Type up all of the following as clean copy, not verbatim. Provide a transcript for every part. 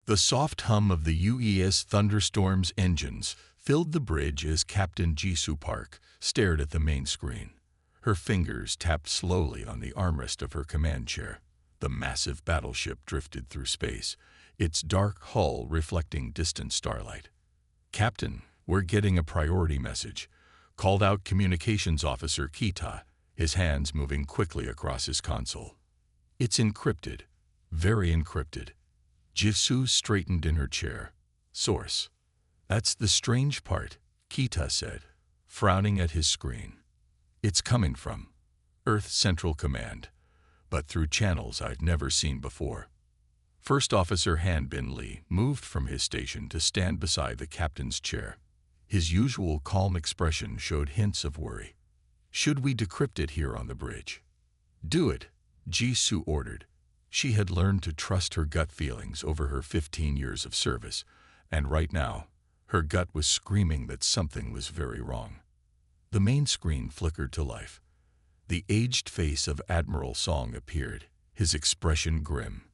The soft hum of the UES Thunderstorm's engines filled the bridge as Captain Jisoo Park stared at the main screen. Her fingers tapped slowly on the armrest of her command chair. The massive battleship drifted through space, its dark hull reflecting distant starlight. "Captain, we're getting a priority message," called out Communications Officer Kita, his hands moving quickly across his console. "It's encrypted, very encrypted." Jisoo straightened in her chair. "Source." "That's the strange part," Kita said, frowning at his screen. "It's coming from Earth Central Command, but through channels I'd never seen before." First Officer Han Bin Lee moved from his station to stand beside the captain's chair. His usual calm expression showed hints of worry. "Should we decrypt it here on the bridge?" "Do it," Jisoo ordered. She had learned to trust her gut feelings over her 15 years of service, and right now, her gut was screaming that something was very wrong. The main screen flickered to life. The aged face of Admiral Song appeared, his expression grim.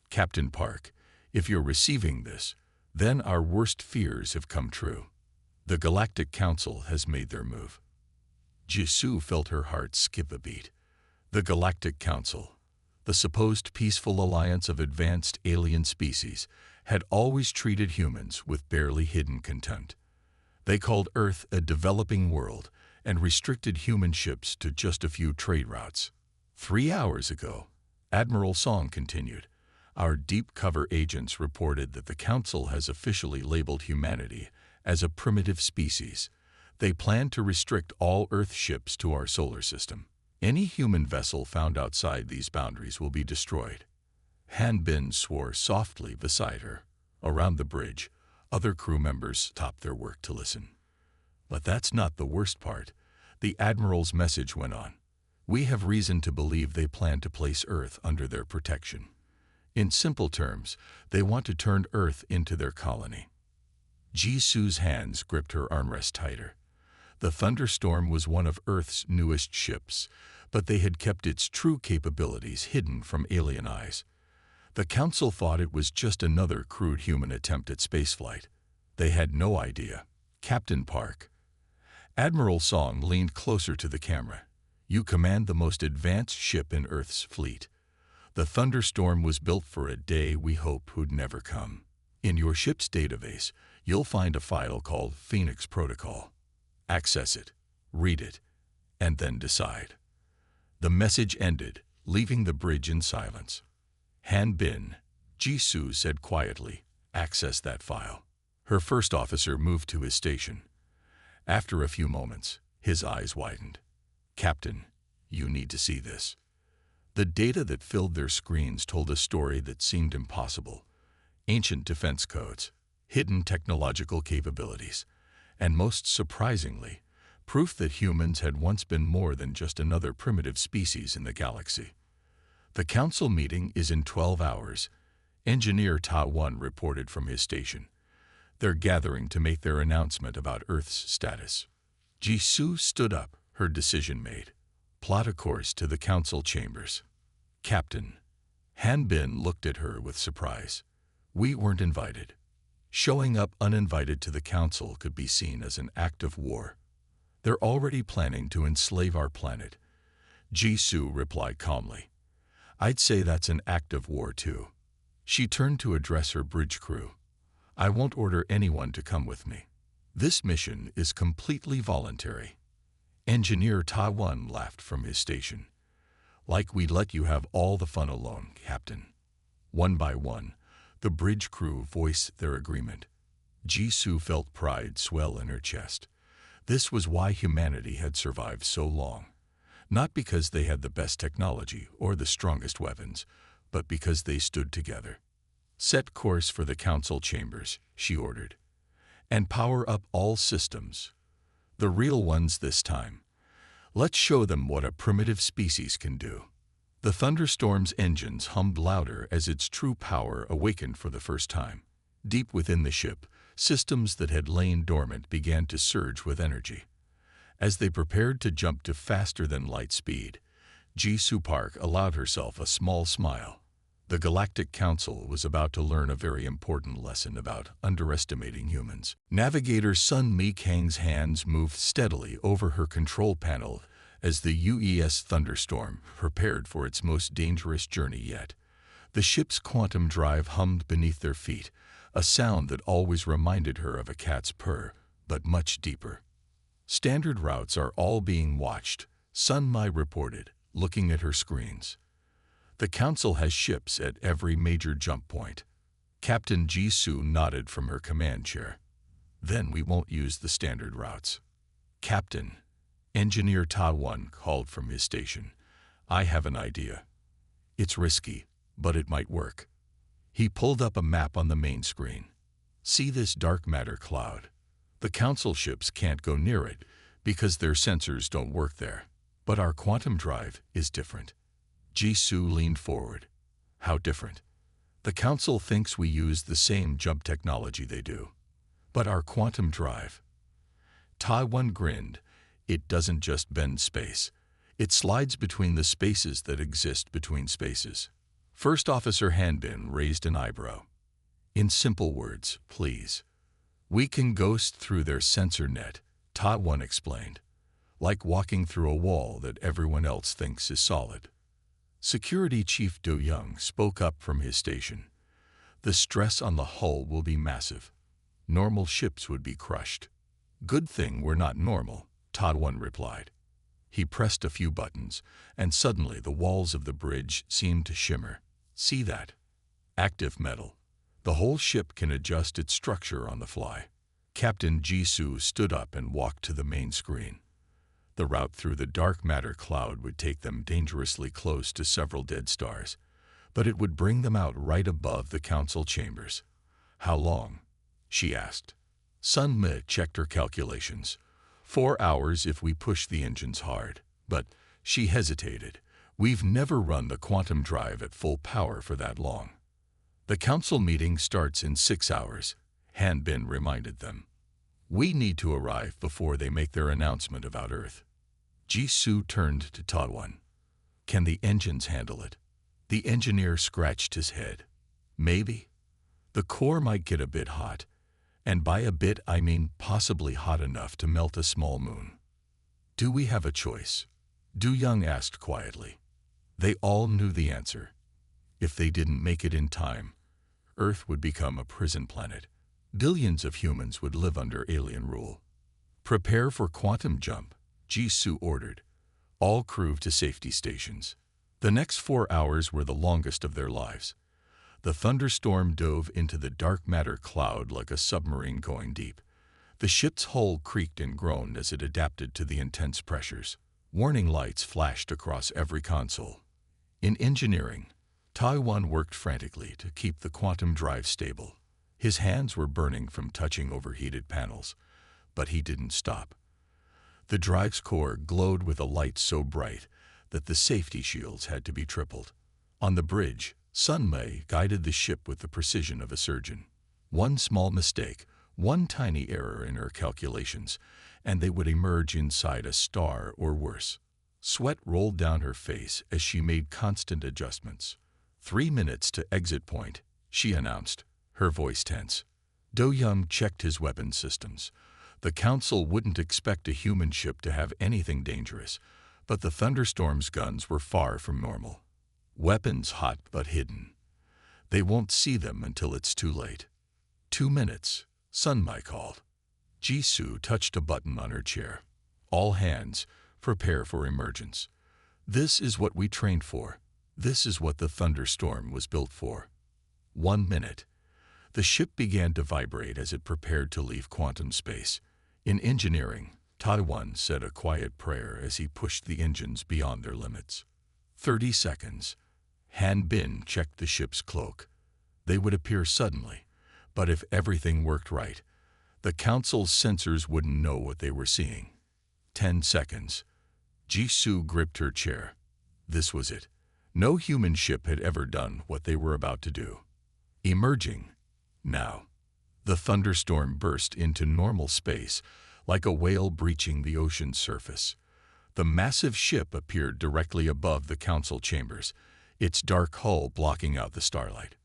"Captain Park, if you're receiving this, then our worst fears have come true. The Galactic Council has made their move." Jisoo felt her heart skip a beat. The Galactic Council, the supposed peaceful alliance of advanced alien species, had always treated humans with barely hidden contempt. They called Earth a developing world and restricted human ships to just a few trade routes. 3 hours ago, Admiral Song continued, our deep cover agents reported that the Council has officially labeled humanity as a primitive species. They plan to restrict all Earth ships to our solar system. Any human vessel found outside these boundaries will be destroyed. Han Bin swore softly beside her. Around the bridge, other crew members stopped their work to listen. "But that's not the worst part," the Admiral's message went on. "We have reason to believe they plan to place Earth under their protection. In simple terms, they want to turn Earth into their colony." Jisoo's hands gripped her armrest tighter. The Thunderstorm was one of Earth's newest ships, but they had kept its true capabilities hidden from alien eyes. The Council thought it was just another crude human attempt at spaceflight. They had no idea. "Captain Park." Admiral Song leaned closer to the camera. "You command the most advanced ship in Earth's fleet. The Thunderstorm was built for a day we hope would never come. In your ship's database, you'll find a file called Phoenix Protocol. Access it, read it, and then decide." The message ended, leaving the bridge in silence. "Han Bin," Jisoo said quietly, "access that file." Her first officer moved to his station. After a few moments, his eyes widened. "Captain, you need to see this." The data that filled their screens told a story that seemed impossible. Ancient defense codes, hidden technological capabilities, and most surprisingly, proof that humans had once been more than just another primitive species in the galaxy. "The Council meeting is in 12 hours, Engineer Ta One reported from his station. "They're gathering to make their announcement about Earth's status." Jisoo stood up, her decision made. "Plot a course to the Council chambers." "Captain." Han Bin looked at her with surprise. "We weren't invited." Showing up uninvited to the Council could be seen as an act of war. "They're already planning to enslave our planet," Jisoo replied calmly. "I'd say that's an act of war too." She turned to address her bridge crew. "I won't order anyone to come with me. This mission is completely voluntary." Engineer Ta One laughed from his station. "Like we'd let you have all the fun alone, Captain." One by one, the bridge crew voiced their agreement. Jisoo felt pride swell in her chest. This was why humanity had survived so long. Not because they had the best technology or the strongest weapons, but because they stood together. "Set course for the Council chambers," she ordered. "And power up all systems. The real ones this time. Let's show them what a primitive species can do." The Thunderstorm's engines hummed louder as its true power awakened for the first time. Deep within the ship, systems that had lain dormant began to surge with energy. As they prepared to jump to faster-than-light speed, Jisoo Park allowed herself a small smile. The Galactic Council was about to learn a very important lesson about underestimating humans. Navigator Sun Mi Kang's hands moved steadily over her control panel as the UES Thunderstorm prepared for its most dangerous journey yet. The ship's quantum drive hummed beneath their feet, a sound that always reminded her of a cat's purr, but much deeper. Standard routes are all being watched, Sun Mi reported, looking at her screens. The Council has ships at every major jump point. Captain Jisoo nodded from her command chair. Then we won't use the standard routes. Captain, Engineer Ta-One called from his station. I have an idea. It's risky, but it might work. He pulled up a map on the main screen. See this dark matter cloud? The Council ships can't go near it because their sensors don't work there. But our quantum drive is different. Jisoo leaned forward. How different? The Council thinks we use the same jump technology they do. But our quantum drive. Ta-One grinned. It doesn't just bend space. It slides between the spaces that exist between spaces. First Officer Hanbin raised an eyebrow. In simple words, please. We can ghost through their sensor net, Ta-One explained. Like walking through a wall that everyone else thinks is solid. Security Chief Do Young spoke up from his station. The stress on the hull will be massive. Normal ships would be crushed. Good thing we're not normal, Ta-One replied. He pressed a few buttons, and suddenly the walls of the bridge seemed to shimmer. See that? Active metal. The whole ship can adjust its structure on the fly. Captain Jisoo stood up and walked to the main screen. The route through the dark matter cloud would take them dangerously close to several dead stars, but it would bring them out right above the Council chambers. How long? She asked. Sun Mi checked her calculations. 4 hours if we push the engines hard. But, she hesitated, we've never run the quantum drive at full power for that long. The Council meeting starts in 6 hours, Hanbin reminded them. We need to arrive before they make their announcement about Earth. Jisoo turned to Ta-One. Can the engines handle it? The engineer scratched his head. Maybe. The core might get a bit hot, and by a bit I mean possibly hot enough to melt a small moon. Do we have a choice? Du Young asked quietly. They all knew the answer. If they didn't make it in time, Earth would become a prison planet. Billions of humans would live under alien rule. Prepare for quantum jump, Jisoo ordered. All crew to safety stations. The next 4 hours were the longest of their lives. The thunderstorm dove into the dark matter cloud like a submarine going deep. The ship's hull creaked and groaned as it adapted to the intense pressures. Warning lights flashed across every console. In engineering, Ta-One worked frantically to keep the quantum drive stable. His hands were burning from touching overheated panels, but he didn't stop. The drive's core glowed with a light so bright that the safety shields had to be tripled. On the bridge, Sun Mi guided the ship with the precision of a surgeon. One small mistake, one tiny error in her calculations, and they would emerge inside a star or worse. Sweat rolled down her face as she made constant adjustments. 3 minutes to exit point, she announced, her voice tense. Do Young checked his weapon systems. The Council wouldn't expect a human ship to have anything dangerous, but the Thunderstorm's guns were far from normal. Weapons hot but hidden. They won't see them until it's too late. 2 minutes, Sun Mi called. Jisoo touched a button on her chair. All hands, prepare for emergence. This is what we trained for. This is what the Thunderstorm was built for. 1 minute. The ship began to vibrate as it prepared to leave quantum space. In engineering, Ta-One said a quiet prayer as he pushed the engines beyond their limits. 30 seconds. Hanbin checked the ship's cloak. They would appear suddenly, but if everything worked right, the Council's sensors wouldn't know what they were seeing. 10 seconds. Jisoo gripped her chair. This was it. No human ship had ever done what they were about to do. Emerging. Now. The thunderstorm burst into normal space, like a whale breaching the ocean's surface. The massive ship appeared directly above the Council chambers, its dark hull blocking out the starlight.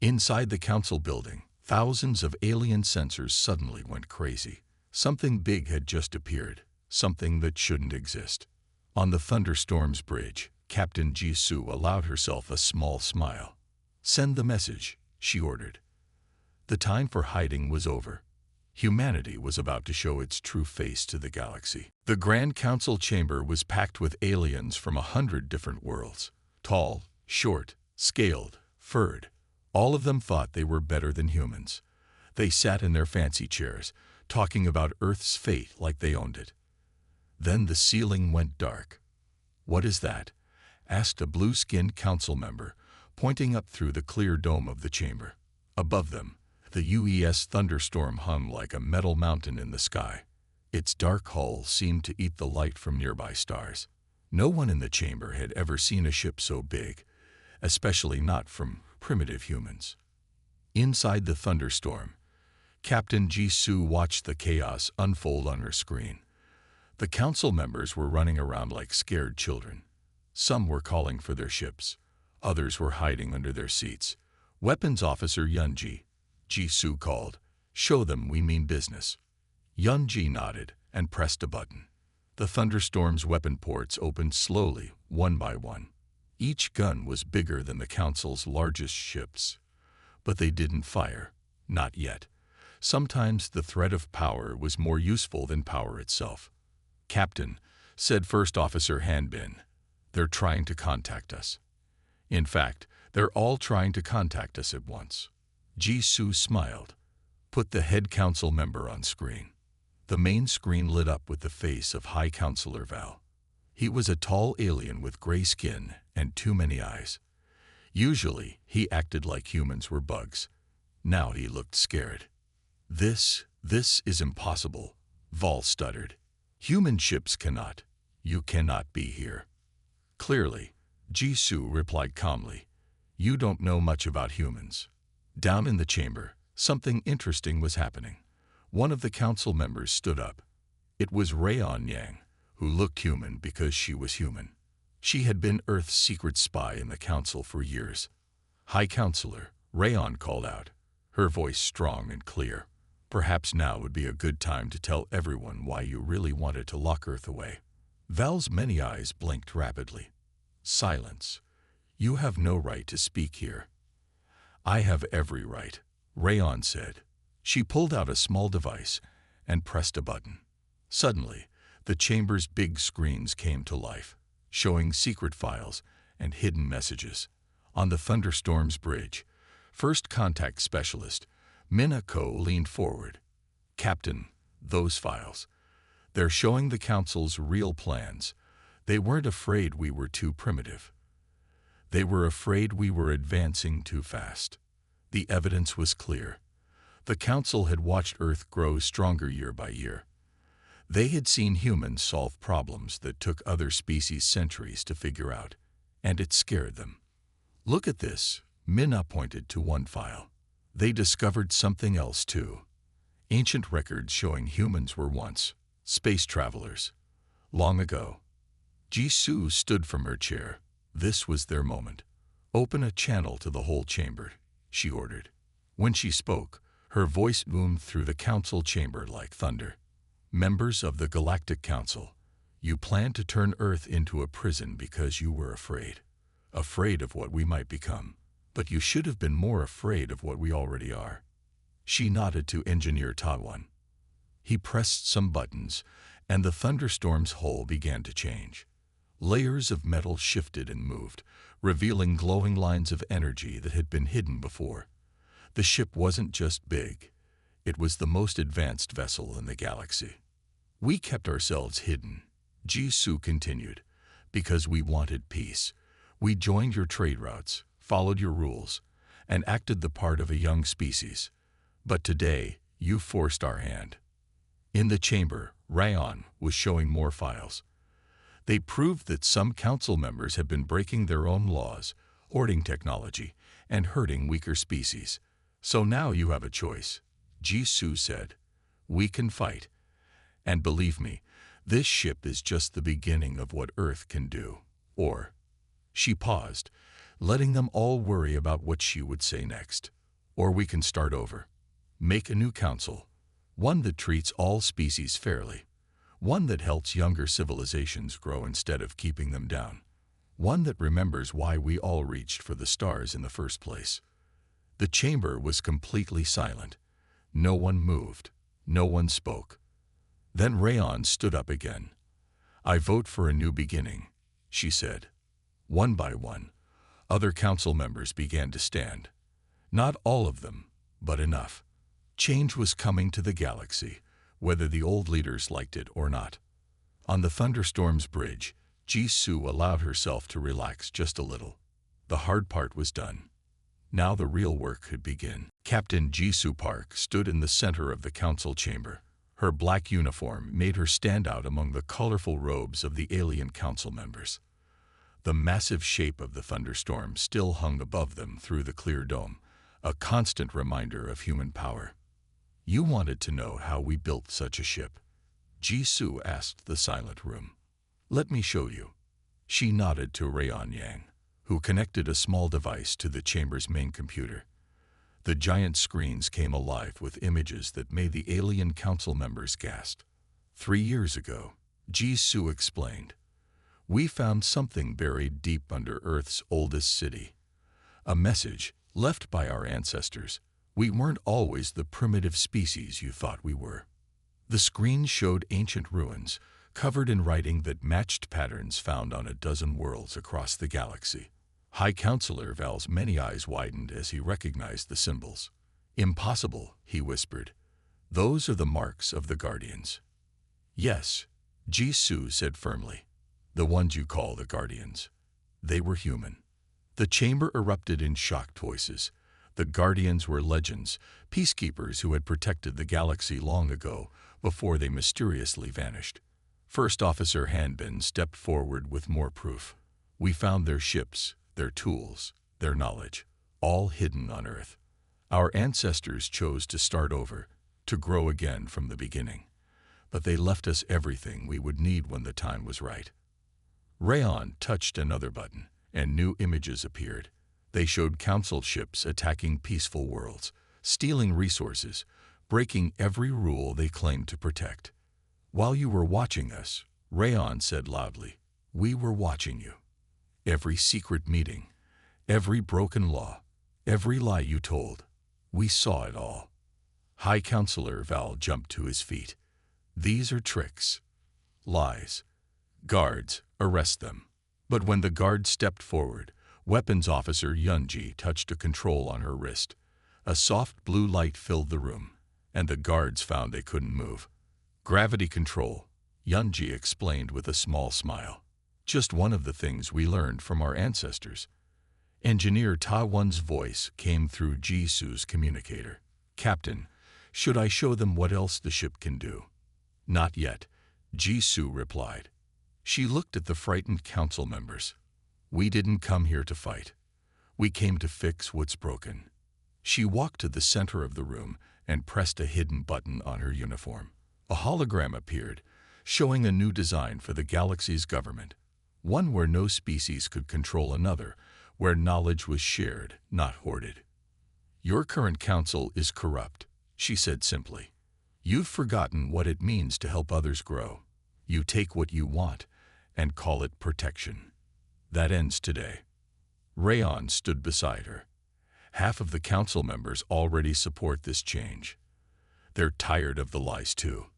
Inside the council building, thousands of alien sensors suddenly went crazy. Something big had just appeared, something that shouldn't exist. On the Thunderstorm's bridge, Captain Jisoo allowed herself a small smile. "Send the message," she ordered. The time for hiding was over. Humanity was about to show its true face to the galaxy. The Grand Council chamber was packed with aliens from 100 different worlds. Tall, short, scaled, furred. All of them thought they were better than humans. They sat in their fancy chairs, talking about Earth's fate like they owned it. Then the ceiling went dark. "What is that?" asked a blue-skinned council member, pointing up through the clear dome of the chamber. Above them, the UES Thunderstorm hung like a metal mountain in the sky. Its dark hull seemed to eat the light from nearby stars. No one in the chamber had ever seen a ship so big, especially not from primitive humans. Inside the Thunderstorm, Captain Jisoo watched the chaos unfold on her screen. The council members were running around like scared children. Some were calling for their ships. Others were hiding under their seats. "Weapons Officer Yunji," Jisoo called. "Show them we mean business." Yunji nodded and pressed a button. The Thunderstorm's weapon ports opened slowly, one by one. Each gun was bigger than the Council's largest ships. But they didn't fire. Not yet. Sometimes the threat of power was more useful than power itself. "Captain," said First Officer Hanbin, "they're trying to contact us. In fact, they're all trying to contact us at once." Jisoo smiled. Put the head council member on screen. The main screen lit up with the face of High Counselor Val. He was a tall alien with gray skin and too many eyes. Usually, he acted like humans were bugs. Now he looked scared. This is impossible," Val stuttered. "Human ships cannot. You cannot be here." "Clearly," Jisoo replied calmly. "You don't know much about humans." Down in the chamber, something interesting was happening. One of the council members stood up. It was Rayon Yang, who looked human because she was human. She had been Earth's secret spy in the council for years. "High Counselor," Rayon called out, her voice strong and clear. "Perhaps now would be a good time to tell everyone why you really wanted to lock Earth away." Val's many eyes blinked rapidly. "Silence. You have no right to speak here." "I have every right," Rayon said. She pulled out a small device and pressed a button. Suddenly, the chamber's big screens came to life, showing secret files and hidden messages. On the Thunderstorm's bridge, First Contact Specialist Minako leaned forward. "Captain, those files. They're showing the Council's real plans. They weren't afraid we were too primitive. They were afraid we were advancing too fast." The evidence was clear. The Council had watched Earth grow stronger year by year. They had seen humans solve problems that took other species centuries to figure out, and it scared them. "Look at this," Minna pointed to one file. They discovered something else too. Ancient records showing humans were once space travelers. Long ago. Jisoo stood from her chair. This was their moment. "Open a channel to the whole chamber," she ordered. When she spoke, her voice boomed through the council chamber like thunder. "Members of the Galactic Council, you planned to turn Earth into a prison because you were afraid. Afraid of what we might become. But you should have been more afraid of what we already are." She nodded to Engineer Tawan. He pressed some buttons, and the Thunderstorm's hull began to change. Layers of metal shifted and moved, revealing glowing lines of energy that had been hidden before. The ship wasn't just big. It was the most advanced vessel in the galaxy. "We kept ourselves hidden," Jisoo continued, "because we wanted peace. We joined your trade routes, followed your rules, and acted the part of a young species. But today, you forced our hand." In the chamber, Rayon was showing more files. They proved that some council members had been breaking their own laws, hoarding technology, and hurting weaker species. "So now you have a choice," Jisoo said. "We can fight. And believe me, this ship is just the beginning of what Earth can do. Or..." She paused, letting them all worry about what she would say next. Or we can start over. Make a new council, one that treats all species fairly, one that helps younger civilizations grow instead of keeping them down, one that remembers why we all reached for the stars in the first place. The chamber was completely silent. No one moved. No one spoke. Then Rayon stood up again. "I vote for a new beginning," she said. One by one, other council members began to stand. Not all of them, but enough. Change was coming to the galaxy, whether the old leaders liked it or not. On the Thunderstorm's bridge, Jisoo allowed herself to relax just a little. The hard part was done. Now the real work could begin. Captain Jisoo Park stood in the center of the council chamber. Her black uniform made her stand out among the colorful robes of the alien council members. The massive shape of the Thunderstorm still hung above them through the clear dome, a constant reminder of human power. "You wanted to know how we built such a ship?" Jisoo asked the silent room. "Let me show you." She nodded to Rayon Yang, who connected a small device to the chamber's main computer. The giant screens came alive with images that made the alien council members gasp. 3 years ago, Jisoo explained, "we found something buried deep under Earth's oldest city. A message left by our ancestors. We weren't always the primitive species you thought we were." The screen showed ancient ruins, covered in writing that matched patterns found on a dozen worlds across the galaxy. High Counselor Val's many eyes widened as he recognized the symbols. "Impossible," he whispered. "Those are the marks of the Guardians." "Yes," Jisoo said firmly. "The ones you call the Guardians. They were human." The chamber erupted in shocked voices. The Guardians were legends, peacekeepers who had protected the galaxy long ago, before they mysteriously vanished. First Officer Hanbin stepped forward with more proof. "We found their ships, their tools, their knowledge, all hidden on Earth. Our ancestors chose to start over, to grow again from the beginning. But they left us everything we would need when the time was right." Rayon touched another button, and new images appeared. They showed council ships attacking peaceful worlds, stealing resources, breaking every rule they claimed to protect. "While you were watching us," Rayon said loudly, "we were watching you. Every secret meeting, every broken law, every lie you told, we saw it all." High Counselor Val jumped to his feet. "These are tricks. Lies. Guards, arrest them." But when the guard stepped forward, Weapons Officer Yunji touched a control on her wrist. A soft blue light filled the room, and the guards found they couldn't move. "Gravity control," Yunji explained with a small smile. "Just one of the things we learned from our ancestors." Engineer Ta Won's voice came through Jisoo's communicator. "Captain, should I show them what else the ship can do?" "Not yet," Jisoo replied. She looked at the frightened council members. "We didn't come here to fight. We came to fix what's broken." She walked to the center of the room and pressed a hidden button on her uniform. A hologram appeared, showing a new design for the galaxy's government. One where no species could control another, where knowledge was shared, not hoarded. "Your current council is corrupt," she said simply. "You've forgotten what it means to help others grow. You take what you want and call it protection. That ends today." Rayon stood beside her. Half of the council members already support this change. They're tired of the lies too.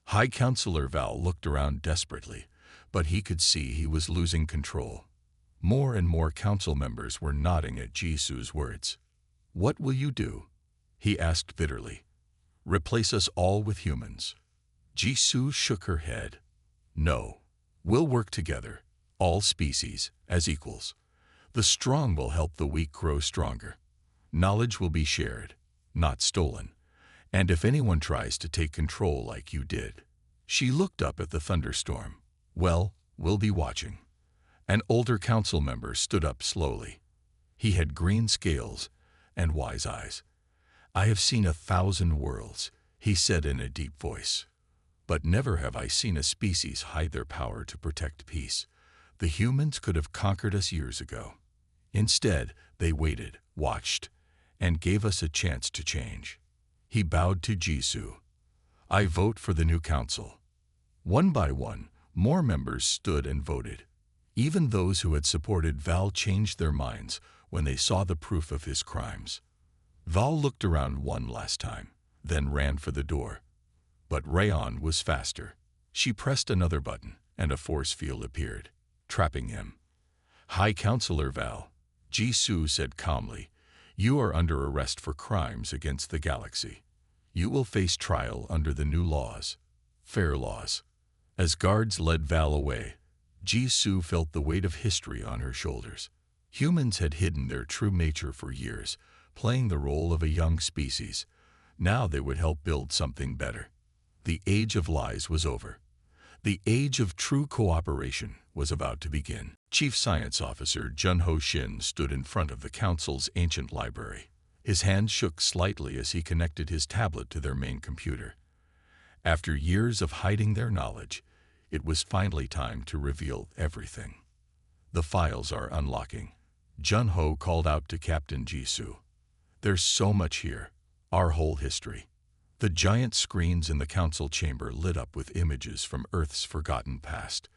High Counselor Val looked around desperately, but he could see he was losing control. More and more council members were nodding at Jisoo's words. "What will you do?" he asked bitterly. "Replace us all with humans?" Jisoo shook her head. "No. We'll work together, all species, as equals. The strong will help the weak grow stronger. Knowledge will be shared, not stolen. And if anyone tries to take control like you did..." She looked up at the thunderstorm. "Well, we'll be watching." An older council member stood up slowly. He had green scales and wise eyes. "I have seen 1,000 worlds," he said in a deep voice. "But never have I seen a species hide their power to protect peace. The humans could have conquered us years ago. Instead, they waited, watched, and gave us a chance to change. He bowed to Jisoo. I vote for the new council. One by one, more members stood and voted. Even those who had supported Val changed their minds when they saw the proof of his crimes. Val looked around one last time, then ran for the door. But Rayon was faster. She pressed another button, and a force field appeared, trapping him. High Counselor Val, Jisoo said calmly, you are under arrest for crimes against the galaxy. You will face trial under the new laws. Fair laws. As guards led Val away, Jisoo felt the weight of history on her shoulders. Humans had hidden their true nature for years, playing the role of a young species. Now they would help build something better. The age of lies was over. The age of true cooperation was about to begin. Chief Science Officer Junho Shin stood in front of the Council's ancient library. His hand shook slightly as he connected his tablet to their main computer. After years of hiding their knowledge, it was finally time to reveal everything. The files are unlocking. Junho called out to Captain Jisoo. There's so much here, our whole history. The giant screens in the council chamber lit up with images from Earth's forgotten past.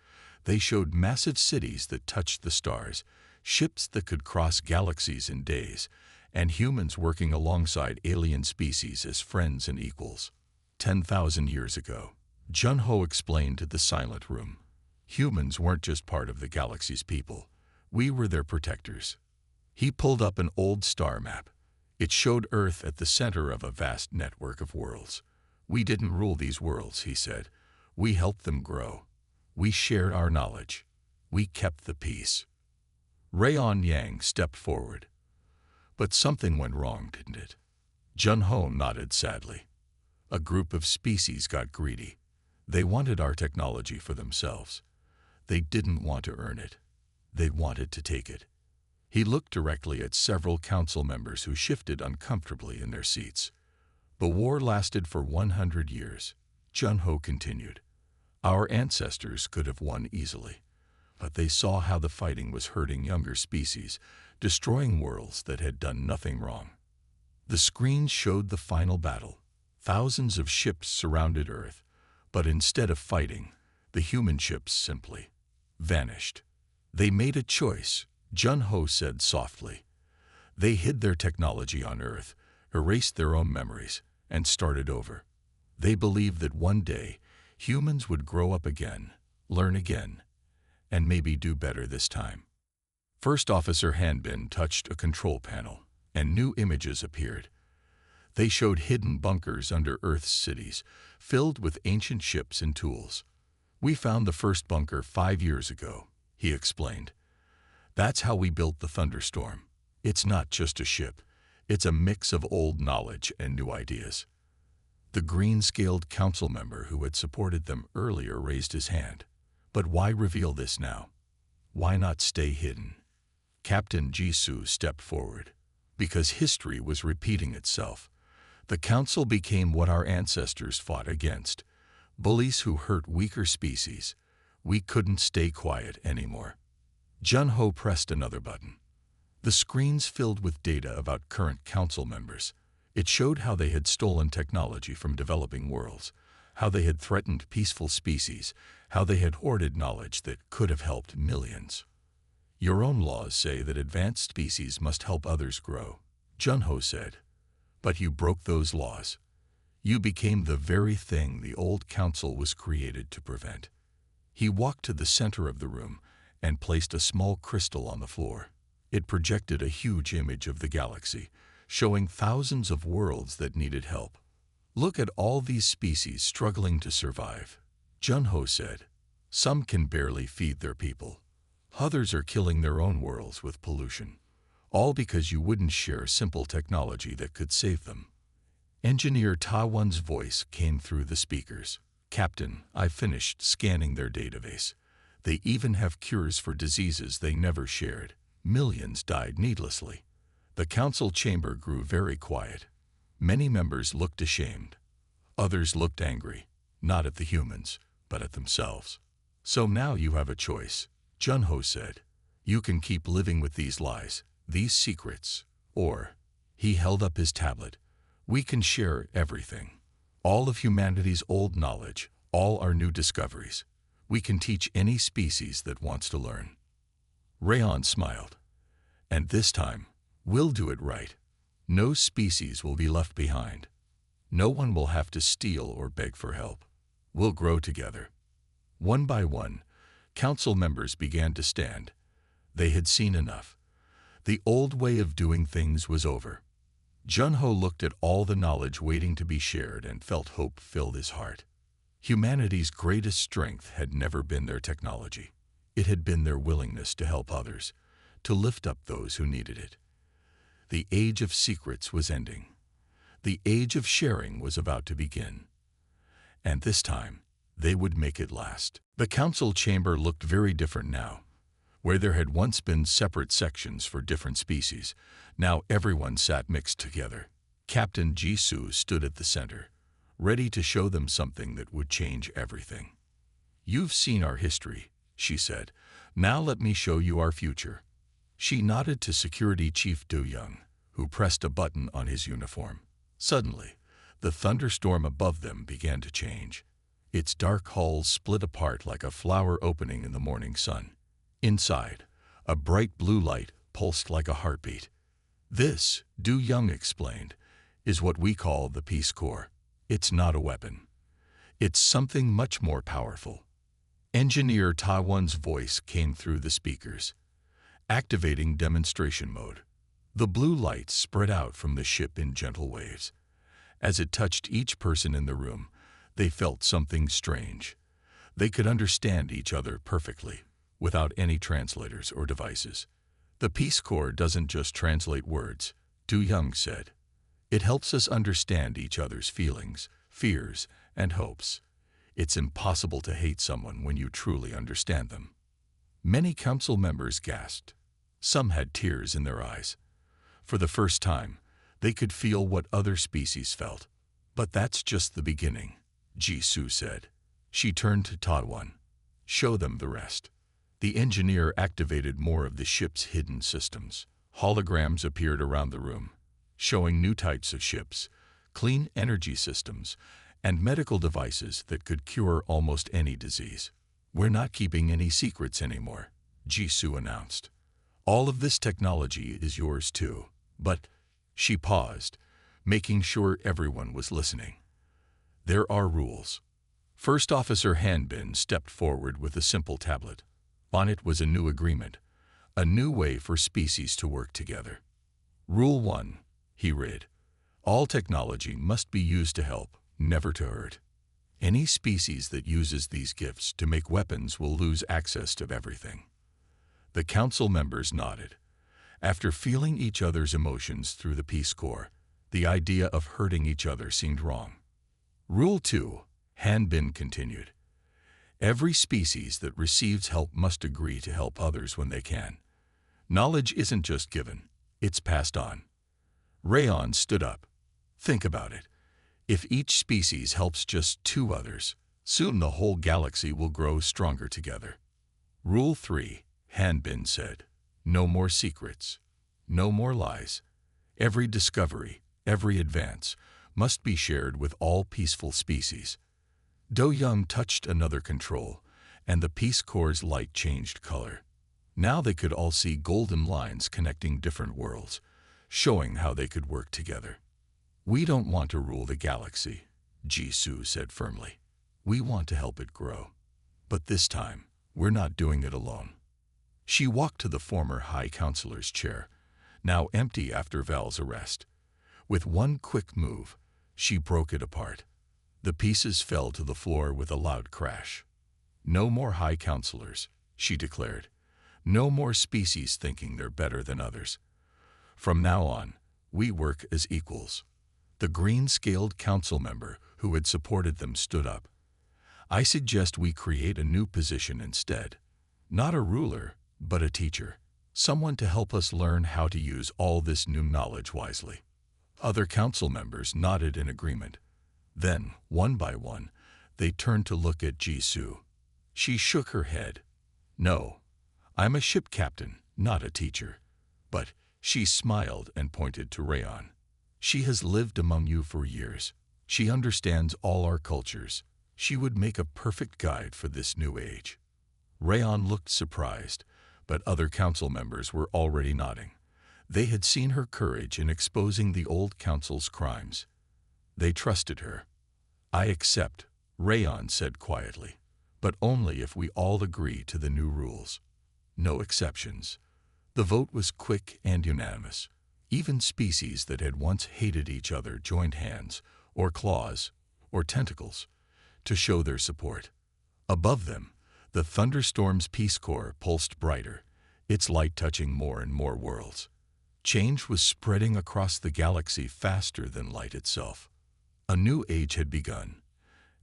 They showed massive cities that touched the stars, ships that could cross galaxies in days, and humans working alongside alien species as friends and equals. 10,000 years ago, Junho explained to the silent room. Humans weren't just part of the galaxy's people. We were their protectors. He pulled up an old star map. It showed Earth at the center of a vast network of worlds. We didn't rule these worlds, he said. We helped them grow. We shared our knowledge. We kept the peace. Rayon Yang stepped forward. But something went wrong, didn't it? Junho nodded sadly. A group of species got greedy. They wanted our technology for themselves. They didn't want to earn it. They wanted to take it. He looked directly at several council members who shifted uncomfortably in their seats. The war lasted for 100 years. Junho continued. Our ancestors could have won easily, but they saw how the fighting was hurting younger species, destroying worlds that had done nothing wrong. The screens showed the final battle. Thousands of ships surrounded Earth, but instead of fighting, the human ships simply vanished. They made a choice, Junho said softly. They hid their technology on Earth, erased their own memories, and started over. They believed that one day, humans would grow up again, learn again, and maybe do better this time. First Officer Hanbin touched a control panel, and new images appeared. They showed hidden bunkers under Earth's cities, filled with ancient ships and tools. We found the first bunker 5 years ago, he explained. That's how we built the Thunderstorm. It's not just a ship. It's a mix of old knowledge and new ideas. The green-scaled council member who had supported them earlier raised his hand. But why reveal this now? Why not stay hidden? Captain Jisoo stepped forward. Because history was repeating itself. The council became what our ancestors fought against. Bullies who hurt weaker species. We couldn't stay quiet anymore. Junho pressed another button. The screens filled with data about current council members. It showed how they had stolen technology from developing worlds, how they had threatened peaceful species, how they had hoarded knowledge that could have helped millions. Your own laws say that advanced species must help others grow, Junho said. But you broke those laws. You became the very thing the old council was created to prevent. He walked to the center of the room and placed a small crystal on the floor. It projected a huge image of the galaxy, showing thousands of worlds that needed help. Look at all these species struggling to survive, Junho said. Some can barely feed their people. Others are killing their own worlds with pollution. All because you wouldn't share simple technology that could save them. Engineer Tawan's voice came through the speakers. Captain, I finished scanning their database. They even have cures for diseases they never shared. Millions died needlessly. The council chamber grew very quiet. Many members looked ashamed. Others looked angry, not at the humans, but at themselves. So now you have a choice, Junho said. You can keep living with these lies, these secrets, or, he held up his tablet, we can share everything. All of humanity's old knowledge, all our new discoveries. We can teach any species that wants to learn. Rayon smiled. And this time, we'll do it right. No species will be left behind. No one will have to steal or beg for help. We'll grow together. One by one, council members began to stand. They had seen enough. The old way of doing things was over. Jun-Ho looked at all the knowledge waiting to be shared and felt hope fill his heart. Humanity's greatest strength had never been their technology. It had been their willingness to help others, to lift up those who needed it. The age of secrets was ending. The age of sharing was about to begin. And this time, they would make it last. The council chamber looked very different now. Where there had once been separate sections for different species, now everyone sat mixed together. Captain Jisoo stood at the center, ready to show them something that would change everything. You've seen our history, she said. Now let me show you our future. She nodded to Security Chief Do-Young, who pressed a button on his uniform. Suddenly, the thunderstorm above them began to change. Its dark hulls split apart like a flower opening in the morning sun. Inside, a bright blue light pulsed like a heartbeat. This, Do-Young explained, is what we call the Peace Corps. It's not a weapon. It's something much more powerful. Engineer Ta-Won's voice came through the speakers. Activating demonstration mode. The blue light spread out from the ship in gentle waves. As it touched each person in the room, they felt something strange. They could understand each other perfectly, without any translators or devices. The Peace Corps doesn't just translate words, Do-Young said. It helps us understand each other's feelings, fears, and hopes. It's impossible to hate someone when you truly understand them. Many council members gasped. Some had tears in their eyes. For the first time, they could feel what other species felt. But that's just the beginning, Jisoo said. She turned to Ta-Won. Show them the rest. The engineer activated more of the ship's hidden systems. Holograms appeared around the room, showing new types of ships, clean energy systems, and medical devices that could cure almost any disease. We're not keeping any secrets anymore, Jisoo announced. All of this technology is yours too. But, she paused, making sure everyone was listening. There are rules. First Officer Hanbin stepped forward with a simple tablet. On it was a new agreement, a new way for species to work together. Rule 1, he read. All technology must be used to help, never to hurt. Any species that uses these gifts to make weapons will lose access to everything. The council members nodded. After feeling each other's emotions through the Peace Corps, the idea of hurting each other seemed wrong. Rule 2, Hanbin continued. Every species that receives help must agree to help others when they can. Knowledge isn't just given, it's passed on. Rayon stood up. Think about it. If each species helps just 2 others, soon the whole galaxy will grow stronger together. Rule 3, Hanbin said. No more secrets. No more lies. Every discovery, every advance, must be shared with all peaceful species. Do-Young touched another control, and the Peace Corps' light changed color. Now they could all see golden lines connecting different worlds, showing how they could work together. We don't want to rule the galaxy, Jisoo said firmly. We want to help it grow. But this time, we're not doing it alone. She walked to the former High Counselor's chair, now empty after Val's arrest. With one quick move, she broke it apart. The pieces fell to the floor with a loud crash. No more High Counselors, she declared. No more species thinking they're better than others. From now on, we work as equals. The green-scaled council member who had supported them stood up. I suggest we create a new position instead. Not a ruler, but a teacher. Someone to help us learn how to use all this new knowledge wisely. Other council members nodded in agreement. Then, one by one, they turned to look at Jisoo. She shook her head. No, I'm a ship captain, not a teacher. But she smiled and pointed to Rayon. She has lived among you for years. She understands all our cultures. She would make a perfect guide for this new age. Rayon looked surprised, but other council members were already nodding. They had seen her courage in exposing the old council's crimes. They trusted her. I accept, Rayon said quietly, but only if we all agree to the new rules. No exceptions. The vote was quick and unanimous. Even species that had once hated each other joined hands, or claws, or tentacles, to show their support. Above them, the Thunderstorm's Peace Corps pulsed brighter, its light touching more and more worlds. Change was spreading across the galaxy faster than light itself. A new age had begun,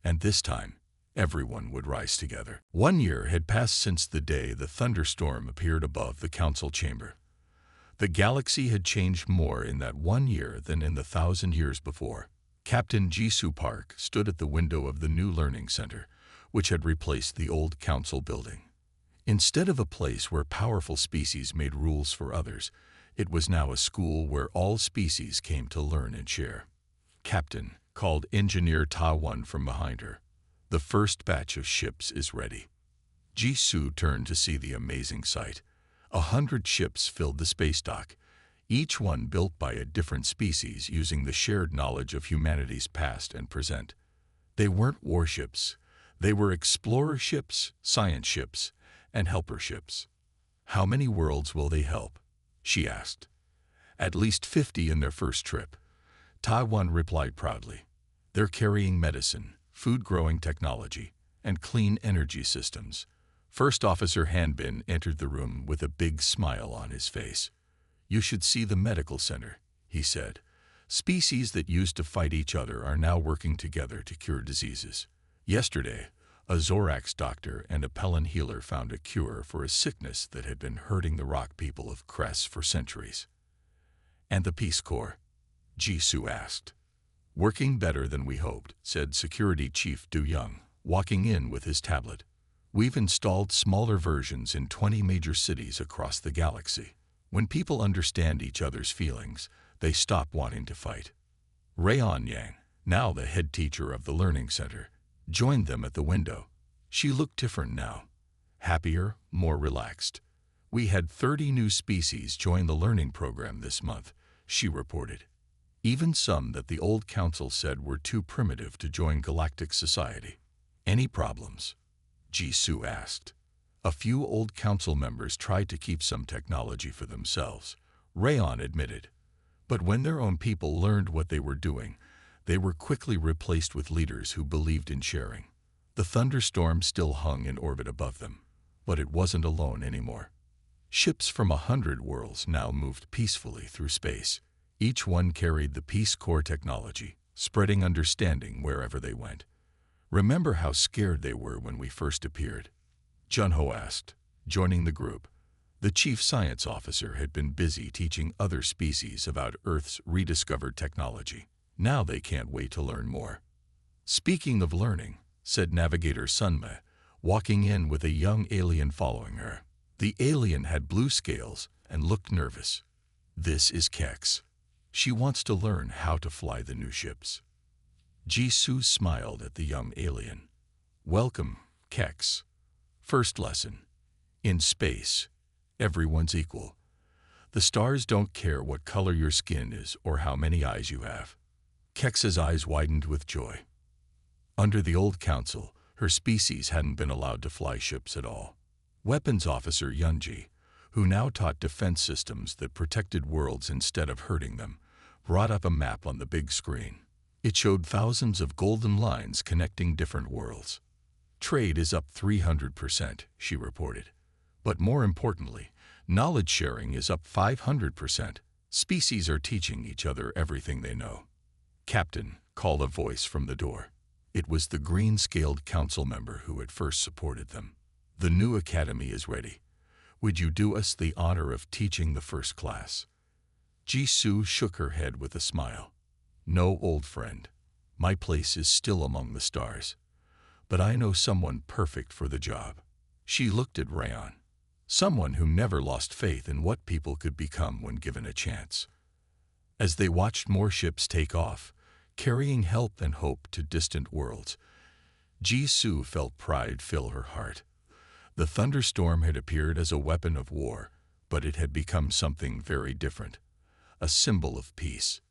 and this time, everyone would rise together. 1 year had passed since the day the thunderstorm appeared above the council chamber. The galaxy had changed more in that 1 year than in the 1,000 years before. Captain Jisoo Park stood at the window of the new learning center, which had replaced the old council building. Instead of a place where powerful species made rules for others, it was now a school where all species came to learn and share. Captain, called Engineer Ta-One from behind her. The first batch of ships is ready. Jisoo turned to see the amazing sight. 100 ships filled the space dock, each one built by a different species using the shared knowledge of humanity's past and present. They weren't warships. They were explorer ships, science ships, and helper ships. How many worlds will they help? She asked. At least 50 in their first trip. Ta-One replied proudly. They're carrying medicine, food-growing technology, and clean energy systems. First Officer Hanbin entered the room with a big smile on his face. You should see the medical center, he said. Species that used to fight each other are now working together to cure diseases. Yesterday, a Zorax doctor and a Pelin healer found a cure for a sickness that had been hurting the rock people of Cress for centuries. And the Peace Corps? Jisoo asked. Working better than we hoped, said Security Chief Du Young, walking in with his tablet. We've installed smaller versions in 20 major cities across the galaxy. When people understand each other's feelings, they stop wanting to fight. Rayon Yang, now the head teacher of the learning center, joined them at the window. She looked different now. Happier, more relaxed. We had 30 new species join the learning program this month, she reported. Even some that the old council said were too primitive to join galactic society. Any problems? Jisoo asked. A few old council members tried to keep some technology for themselves, Rayon admitted. But when their own people learned what they were doing, they were quickly replaced with leaders who believed in sharing. The thunderstorm still hung in orbit above them, but it wasn't alone anymore. Ships from 100 worlds now moved peacefully through space. Each one carried the Peace Corps technology, spreading understanding wherever they went. Remember how scared they were when we first appeared? Junho asked, joining the group. The chief science officer had been busy teaching other species about Earth's rediscovered technology. Now they can't wait to learn more. Speaking of learning, said Navigator Sunme, walking in with a young alien following her. The alien had blue scales and looked nervous. This is Kex. She wants to learn how to fly the new ships. Jisoo smiled at the young alien. Welcome, Kex. First lesson. In space, everyone's equal. The stars don't care what color your skin is or how many eyes you have. Kex's eyes widened with joy. Under the old council, her species hadn't been allowed to fly ships at all. Weapons Officer Yunji, who now taught defense systems that protected worlds instead of hurting them, brought up a map on the big screen. It showed thousands of golden lines connecting different worlds. Trade is up 300%, she reported. But more importantly, knowledge sharing is up 500%. Species are teaching each other everything they know. Captain, called a voice from the door. It was the green-scaled council member who had first supported them. The new academy is ready. Would you do us the honor of teaching the first class? Jisoo shook her head with a smile. No, old friend. My place is still among the stars. But I know someone perfect for the job. She looked at Rayon. someone who never lost faith in what people could become when given a chance. As they watched more ships take off, carrying help and hope to distant worlds, Jisoo felt pride fill her heart. The thunderstorm had appeared as a weapon of war, but it had become something very different, a symbol of peace.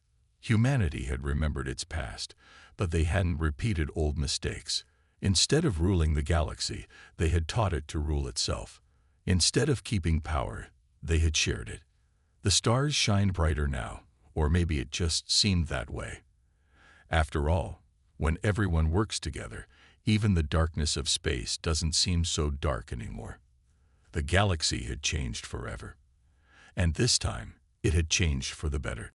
Humanity had remembered its past, but they hadn't repeated old mistakes. Instead of ruling the galaxy, they had taught it to rule itself. Instead of keeping power, they had shared it. The stars shined brighter now, or maybe it just seemed that way. After all, when everyone works together, even the darkness of space doesn't seem so dark anymore. The galaxy had changed forever. And this time, it had changed for the better.